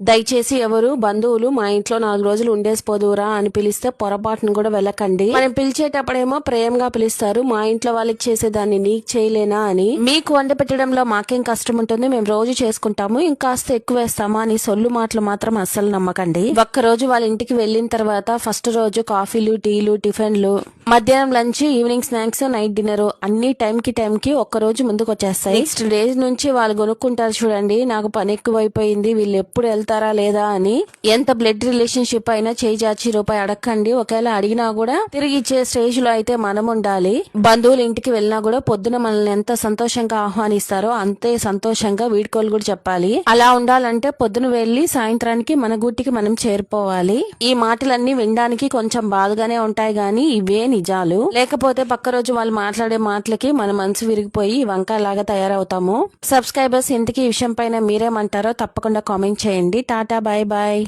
దయచేసి ఎవరు బంధువులు మా ఇంట్లో 4 రోజులు ఉండేసిపోదురా అని పిలిస్తే పొరపాటును కూడా వెళ్ళకండి. మనం పిలిచేటప్పుడేమో ప్రేమగా పిలుస్తారు, మా ఇంట్లో వాళ్ళకి చేసేదాన్ని నీకు చేయలేనా అని. మీకు వంట పెట్టడంలో మాకేం కష్టం ఉంటుంది, మేము రోజు చేసుకుంటాము, ఇంకాస్త ఎక్కువ వేస్తామా అని సొల్లు మాటలు మాత్రం అస్సలు నమ్మకండి. ఒక్క రోజు వాళ్ళ ఇంటికి వెళ్ళిన తర్వాత ఫస్ట్ రోజు కాఫీలు, టీలు, టిఫిన్లు, మధ్యాహ్నం lunch, evening snacks, night dinner అన్ని టైం కి ఒక్క రోజు ముందుకు వచ్చేస్తాయి. నెక్స్ట్ డేస్ నుంచి వాళ్ళు కొనుక్కుంటారు చూడండి, నాకు పని ఎక్కువైపోయింది, వీళ్ళు ఎప్పుడు వెళ్తారా లేదా అని. ఎంత బ్లడ్ రిలేషన్షిప్ అయినా చేయి చాచి రూపాయి అడగండి, ఒకవేళ అడిగినా కూడా తిరిగి ఇచ్చే స్టేజ్ లో అయితే మనం ఉండాలి. బంధువుల ఇంటికి వెళ్ళినా కూడా పొద్దున మనల్ని ఎంత సంతోషంగా ఆహ్వానిస్తారో అంతే సంతోషంగా వీడ్కోలు కూడా చెప్పాలి. అలా ఉండాలంటే పొద్దున వెళ్లి సాయంత్రానికి మన గుట్టికి మనం చేరిపోవాలి. ఈ మాటలన్నీ వినడానికి కొంచెం బాధగానే ఉంటాయి గానీ ఇవే నిజాలు. లేకపోతే పక్క రోజు వాళ్ళు మాట్లాడే మాటలకి మన మనసు విరిగిపోయి వంకాయలాగా తయారవుతాము. సబ్స్క్రైబర్స్ ఇంతకీ ఈ విషయం పైన మీరేమంటారో తప్పకుండా కామెంట్ చేయండి. Tata, bye bye.